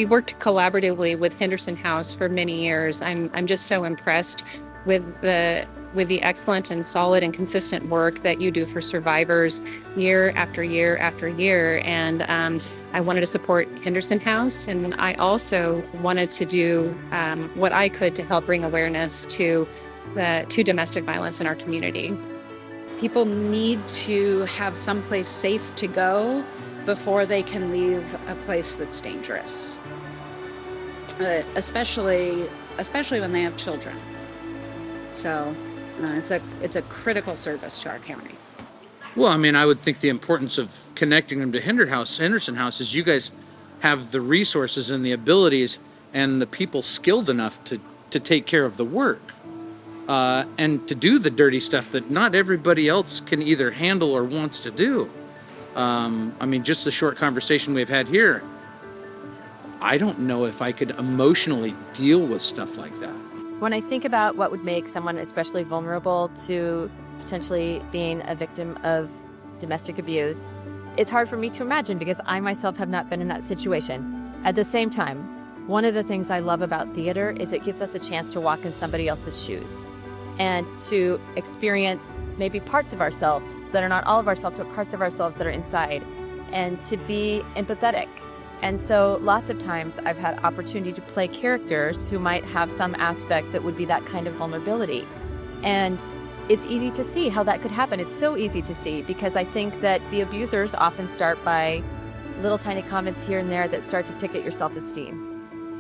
we've worked collaboratively with Henderson House for many years. I'm just so impressed with the excellent and solid and consistent work that you do for survivors year after year after year. And I wanted to support Henderson House, and I also wanted to do what I could to help bring awareness to domestic violence in our community. People need to have someplace safe to go before they can leave a place that's dangerous, especially when they have children. So it's a critical service to our county. Well, I mean, I would think the importance of connecting them to Henderson House is you guys have the resources and the abilities and the people skilled enough to take care of the work and to do the dirty stuff that not everybody else can either handle or wants to do. I mean, just the short conversation we've had here, I don't know if I could emotionally deal with stuff like that. When I think about what would make someone especially vulnerable to potentially being a victim of domestic abuse, it's hard for me to imagine because I myself have not been in that situation. At the same time, one of the things I love about theater is it gives us a chance to walk in somebody else's shoes and to experience maybe parts of ourselves that are not all of ourselves, but parts of ourselves that are inside, and to be empathetic. And so lots of times I've had opportunity to play characters who might have some aspect that would be that kind of vulnerability. And it's easy to see how that could happen. It's so easy to see because I think that the abusers often start by little tiny comments here and there that start to pick at your self-esteem.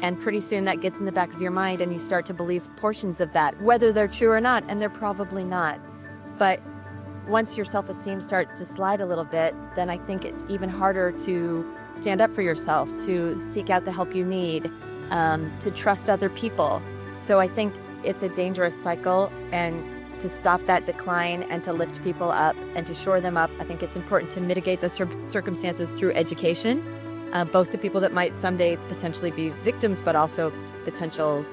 And pretty soon that gets in the back of your mind and you start to believe portions of that, whether they're true or not, and they're probably not. But once your self-esteem starts to slide a little bit, then I think it's even harder to stand up for yourself, to seek out the help you need, to trust other people. So I think it's a dangerous cycle, and to stop that decline and to lift people up and to shore them up, I think it's important to mitigate the circumstances through education, both to people that might someday potentially be victims, but also potential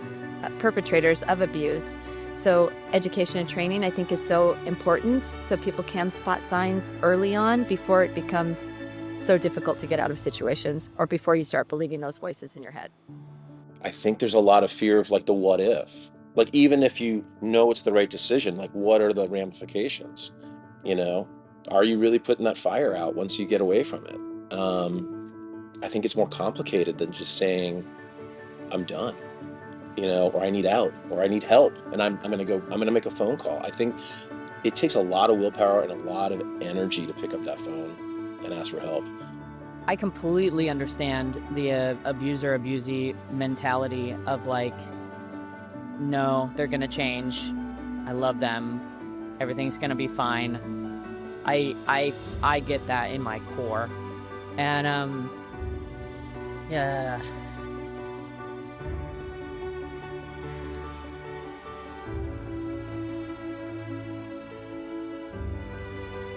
perpetrators of abuse. So education and training, I think, is so important so people can spot signs early on before it becomes so difficult to get out of situations or before you start believing those voices in your head. I think there's a lot of fear of like the what if. Like, even if you know it's the right decision, like, what are the ramifications? You know, are you really putting that fire out once you get away from it? I think it's more complicated than just saying, I'm done, you know, or I need out, or I need help, and I'm gonna make a phone call. I think it takes a lot of willpower and a lot of energy to pick up that phone and ask for help. I completely understand the abuser-abusee mentality of like, no, they're gonna change. I love them. Everything's gonna be fine. I get that in my core. And yeah.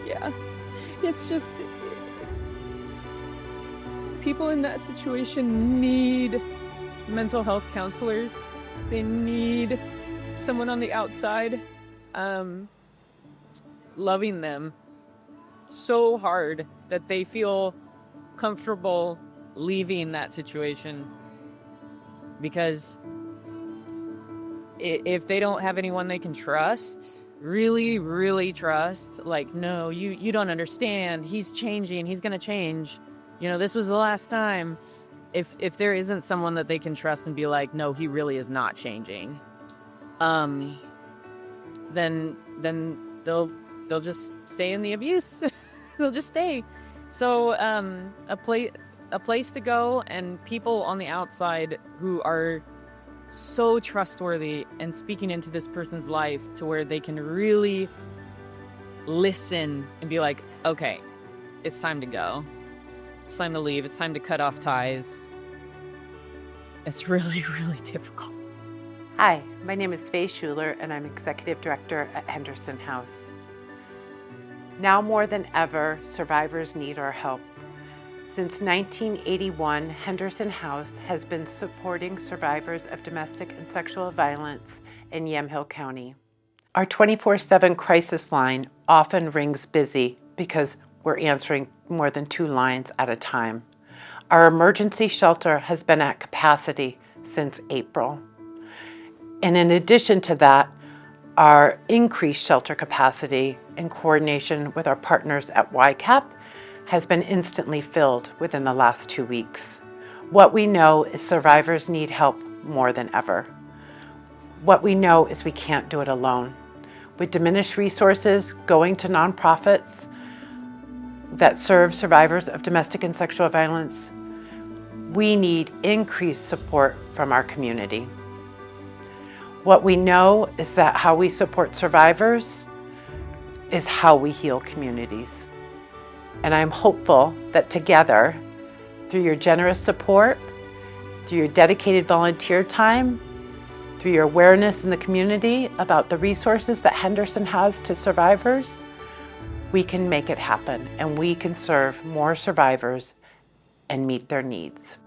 Yeah. It's just people in that situation need mental health counselors. They need someone on the outside loving them so hard that they feel comfortable leaving that situation. Because if they don't have anyone they can trust, really, really trust, like, no, you don't understand, he's changing, he's gonna change, you know, this was the last time. If there isn't someone that they can trust and be like, no, he really is not changing, then they'll just stay in the abuse. They'll just stay. So a place to go, and people on the outside who are so trustworthy and speaking into this person's life to where they can really listen and be like, okay, it's time to go. It's time to leave. It's time to cut off ties. It's really, really difficult. Hi, my name is Faye Schuler, and I'm Executive Director at Henderson House. Now more than ever, survivors need our help. Since 1981, Henderson House has been supporting survivors of domestic and sexual violence in Yamhill County. Our 24/7 crisis line often rings busy because we're answering more than 2 lines at a time. Our emergency shelter has been at capacity since April. And in addition to that, our increased shelter capacity in coordination with our partners at YCAP has been instantly filled within the last 2 weeks. What we know is survivors need help more than ever. What we know is we can't do it alone. With diminished resources going to nonprofits that serve survivors of domestic and sexual violence, we need increased support from our community. What we know is that how we support survivors is how we heal communities. And I'm hopeful that together, through your generous support, through your dedicated volunteer time, through your awareness in the community about the resources that Henderson has to survivors, we can make it happen and we can serve more survivors and meet their needs.